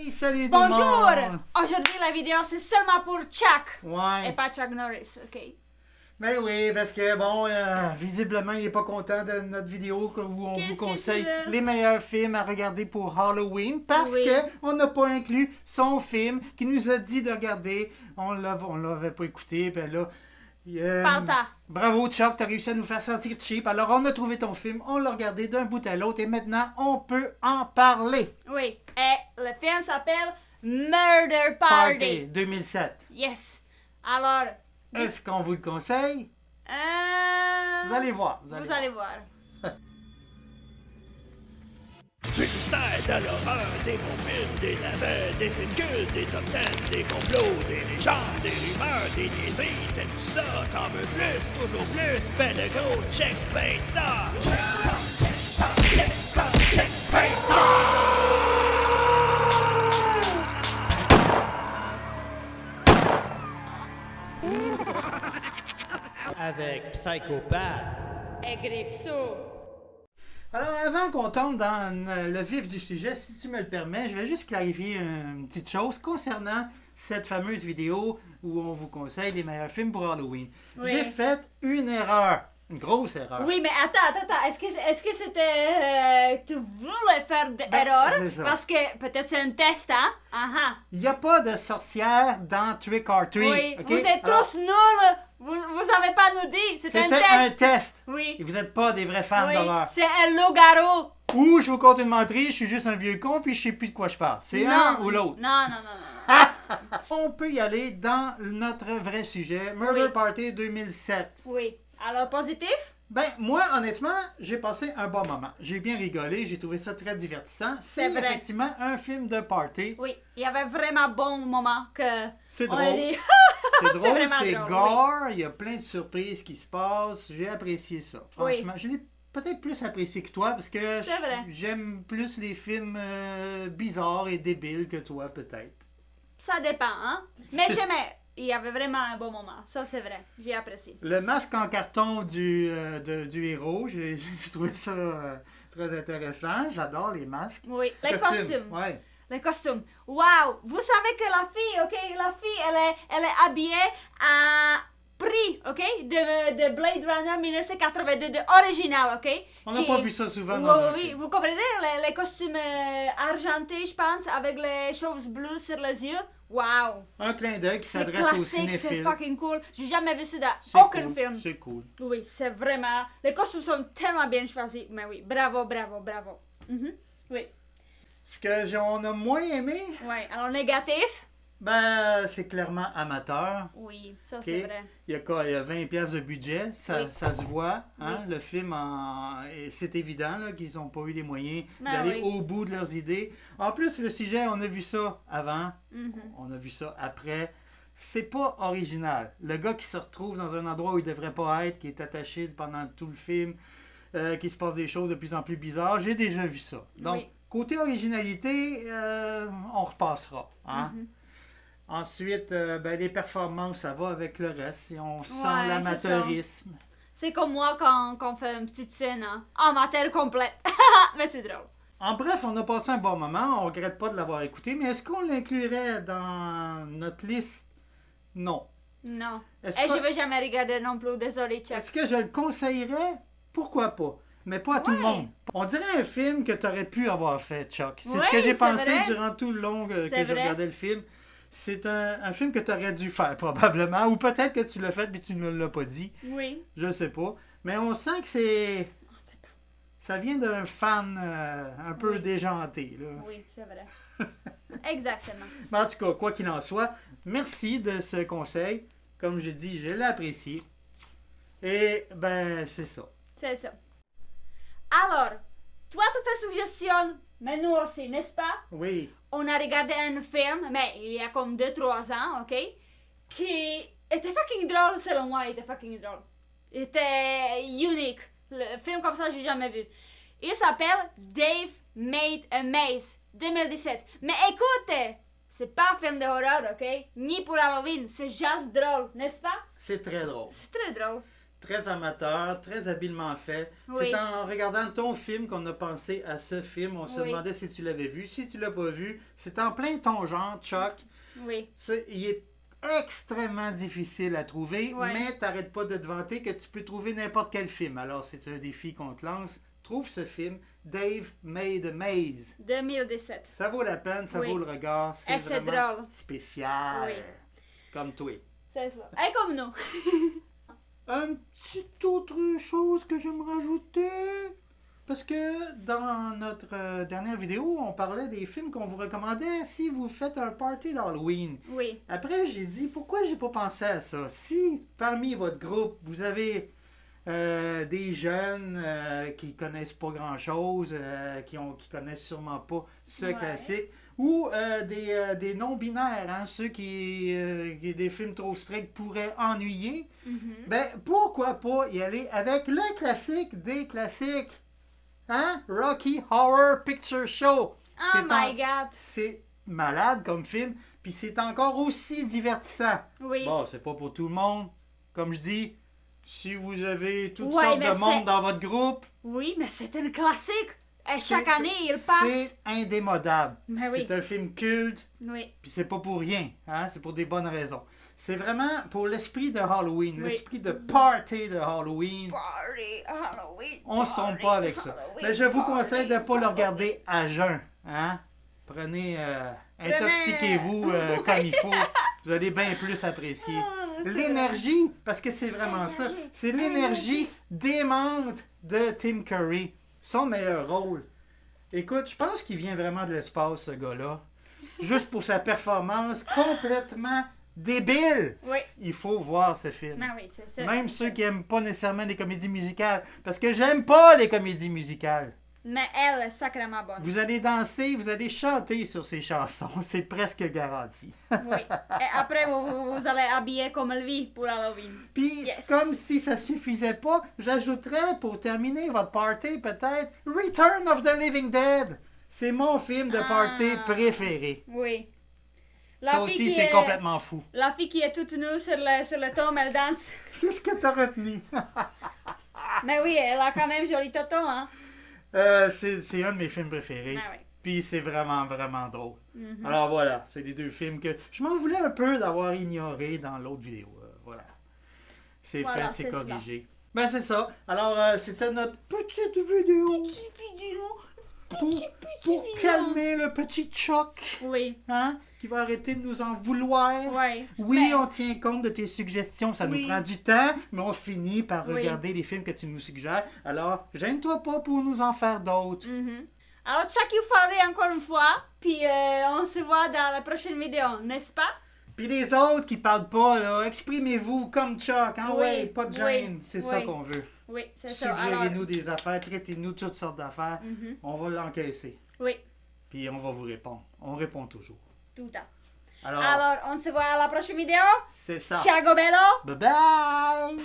Hey, salut tout le Bonjour! monde! Aujourd'hui, la vidéo, c'est seulement pour Chuck. Ouais. Et pas Chuck Norris, ok? Ben oui, parce que bon, visiblement, il est pas content de notre vidéo où on Qu'est-ce vous que conseille tu veux? les meilleurs films à regarder pour Halloween parce Oui. que on n'a pas inclus son film qu'il nous a dit de regarder. On l'avait pas écouté, ben là. Pauta. Bravo Chuck, t'as réussi à nous faire sentir cheap. Alors on a trouvé ton film, on l'a regardé d'un bout à l'autre et maintenant on peut en parler. Oui. Et le film s'appelle Murder Party. 2007. Yes. Alors, Est-ce qu'on vous le conseille? Vous allez voir. Vous allez voir. Tu le sais, de l'horreur, des bons films, des navets, des films cultes, des top 10, des complots, des légendes, des rumeurs, des niaiseries, t'aimes ça, t'en veux plus, toujours plus, ben de gros, check ben ça! Check ça, check ça, check ça, check ben ça! Avec Psychopathe. Et Gripsou. Alors, avant qu'on tombe dans le vif du sujet, si tu me le permets, je vais juste clarifier une petite chose concernant cette fameuse vidéo où on vous conseille les meilleurs films pour Halloween. Oui. J'ai fait une erreur, une grosse erreur. Oui, mais attends. Est-ce que c'était... tu voulais faire des erreurs? c'est ça. Parce que peut-être c'est un test, hein? Ah. Il n'y a pas de sorcière dans Trick or Treat. Oui. ok? Vous êtes Alors, tous nuls. Vous avez pas nous dit. C'était C'était un un test. test. Oui. Et vous n'êtes pas des vrais fans Oui, d'horreur. c'est un loup-garou. Ou je vous compte une menterie, je suis juste un vieux con puis je sais plus de quoi je parle. C'est un ou l'autre. Non. On peut y aller dans notre vrai sujet, Murder Oui. Party 2007. Oui. Alors, positif? Ben, moi, honnêtement, j'ai passé un bon moment. J'ai bien rigolé, j'ai trouvé ça très divertissant. C'est vrai. effectivement un film de party. Oui. Il y avait vraiment bon moment que... C'est on a drôle. dit- C'est drôle, vraiment c'est drôle, gore, il y a plein de surprises qui se passent. J'ai apprécié ça. Oui. Franchement, je l'ai peut-être plus apprécié que toi parce que C'est vrai. j'aime plus les films bizarres et débiles que toi, peut-être. Ça dépend, hein? Mais j'aimais. Il y avait vraiment un bon moment. Ça, c'est vrai. J'ai apprécié. Le masque en carton du héros, j'ai trouvé ça très intéressant. J'adore les masques. Oui. Les costumes. Ouais. Les costumes. Wow! Vous savez que la fille, ok? La fille, elle est habillée à prix, ok? De Blade Runner 1982, de original, ok? On n'a pas vu ça souvent Oui, dans un oui, film. vous comprenez les costumes argentés, je pense, avec les choses bleues sur les yeux? Wow! Un clin d'œil qui C'est s'adresse aux classique, c'est cinéphiles. fucking cool. J'ai jamais vu ça dans C'est aucun cool, film. C'est cool. Oui, c'est vraiment... Les costumes sont tellement bien choisis. Mais oui, bravo. Mhm. Oui, Ce que on a moins aimé, alors négatif? ben c'est clairement amateur. Oui, ça ok? c'est vrai. Il y a quoi? Il y a 20 pièces de budget, ça, Oui. ça se voit. Hein? Oui. Le film, et c'est évident là, qu'ils n'ont pas eu les moyens Ben d'aller oui. au bout de leurs idées. En plus, le sujet, on a vu ça avant, Mhm. on a vu ça après. C'est pas original. Le gars qui se retrouve dans un endroit où il devrait pas être, qui est attaché pendant tout le film, qui se passe des choses de plus en plus bizarres, j'ai déjà vu ça. Donc, Oui. côté originalité, on repassera. Hein? Mhm. Ensuite, ben, les performances, ça va avec le reste. Et on sent Ouais, l'amateurisme. C'est comme moi quand on fait une petite scène hein, en matière complète. Mais c'est drôle. En bref, on a passé un bon moment. On regrette pas de l'avoir écouté. Mais est-ce qu'on l'inclurait dans notre liste? Non. Non. Est-ce Et que- je vais jamais regarder non plus, désolé, Chuck. Est-ce que je le conseillerais? Pourquoi pas? Mais pas à tout le Ouais. monde. On dirait un film que tu aurais pu avoir fait, Chuck. C'est ce Ouais, que j'ai c'est pensé vrai. durant tout le long que C'est je vrai. regardais le film. C'est un film que tu aurais dû faire, probablement. Ou peut-être que tu l'as fait, mais tu ne me l'as pas dit. Oui. Je sais pas. Mais on sent que c'est... Ça vient d'un fan un peu Oui. déjanté. Là. Oui, c'est vrai. Exactement. Mais en tout cas, quoi qu'il en soit, merci de ce conseil. Comme j'ai dit, je l'ai apprécié. Et ben, c'est ça. C'est ça. Alors, toi, tu fais suggestion, mais nous aussi, n'est-ce pas? Oui. On a regardé un film, mais il y a comme 2-3 ans, ok? Qui était fucking drôle, selon moi, il était fucking drôle. Il était unique. Le film comme ça, j'ai jamais vu. Il s'appelle Dave Made a Maze, 2017. Mais écoutez, c'est pas un film d'horreur, ok? Ni pour Halloween, c'est juste drôle, n'est-ce pas? C'est très drôle. C'est très drôle. très amateur, très habilement fait. Oui. C'est en regardant ton film qu'on a pensé à ce film. On se Oui. demandait si tu l'avais vu. Si tu l'as pas vu, c'est en plein ton genre, Chuck. Oui. Il est extrêmement difficile à trouver, Ouais. mais t'arrêtes pas de te vanter que tu peux trouver n'importe quel film. Alors, c'est un défi qu'on te lance. Trouve ce film, Dave Made a Maze. 2017. Ça vaut la peine, ça Oui. vaut le regard. C'est Et c'est vraiment drôle. spécial. Oui. Comme toi. C'est ça. Et comme nous. Une petite autre chose que j'aimerais rajouter. Parce que dans notre dernière vidéo, on parlait des films qu'on vous recommandait si vous faites un party d'Halloween. Oui. Après, j'ai dit, pourquoi j'ai pas pensé à ça? Si parmi votre groupe, vous avez des jeunes qui connaissent pas grand-chose, qui connaissent sûrement pas ce Ouais. classique, ou des non-binaires, hein, ceux qui des films trop stricts pourraient ennuyer, Mhm. ben pourquoi pas y aller avec le classique des classiques? Hein? Rocky Horror Picture Show. Oh C'est my god. C'est malade comme film, puis c'est encore aussi divertissant. Oui. Bon, c'est pas pour tout le monde. Comme je dis, si vous avez toutes Ouais, sortes mais de c'est- monde dans votre groupe, Oui, mais c'est un classique. Et chaque c'est- année, il passe. C'est indémodable. Mais oui. C'est un film culte, Oui. puis c'est pas pour rien. Hein? C'est pour des bonnes raisons. C'est vraiment pour l'esprit de Halloween, Oui. l'esprit de party de Halloween. Party Halloween. On se trompe pas avec ça. Mais je vous conseille de ne pas le regarder à jeun. Hein? Prenez, intoxiquez-vous comme il faut. Vous allez bien plus apprécier. L'énergie, parce que c'est vraiment ça. C'est l'énergie démente de Tim Curry. Son meilleur rôle. Écoute, je pense qu'il vient vraiment de l'espace, ce gars-là. Juste pour sa performance complètement débile. Oui. Il faut voir ce film. Mais oui, c'est ça. Même ceux qui aiment pas nécessairement les comédies musicales. Parce que j'aime pas les comédies musicales. Mais elle est sacrément bonne. Vous allez danser, vous allez chanter sur ces chansons. C'est presque garanti. Oui. Et après, vous allez habiller comme lui pour Halloween. Puis, Yes. comme si ça suffisait pas, j'ajouterais pour terminer votre party peut-être Return of the Living Dead. C'est mon film de party Ah. préféré. Oui. Ça aussi, c'est complètement fou. La fille qui est toute nue sur le tome, elle danse. C'est ce que t'as retenu. Mais oui, elle a quand même joli toto, hein. C'est un de mes films préférés. Ah oui. Puis c'est vraiment, vraiment drôle. Mhm. Alors voilà, c'est les deux films que je m'en voulais un peu d'avoir ignoré dans l'autre vidéo. Voilà. C'est Voilà, fait, c'est c'est corrigé. Ben c'est ça. Alors c'était notre petite vidéo pour calmer le petit Chuck, Oui. hein, qui va arrêter de nous en vouloir. Ouais. Oui, Mais- on tient compte de tes suggestions, ça Oui. nous prend du temps, mais on finit par Oui. regarder les films que tu nous suggères. Alors, gêne-toi pas pour nous en faire d'autres. Mhm. Alors, Chuck you Farley encore une fois, puis on se voit dans la prochaine vidéo, n'est-ce pas? Puis les autres qui parlent pas, là, exprimez-vous comme Chuck, hein, Oui, ouais, pas de gêne, oui, c'est ça oui. qu'on veut. Oui, c'est ça. Alors, Suggérez-nous des affaires, traitez-nous toutes sortes d'affaires, mhm. on va l'encaisser, Oui, puis on va vous répondre. On répond toujours. tout à. Alors, Alors, on se voit à la prochaine vidéo. c'est ça. Ciao bello! Bye bye!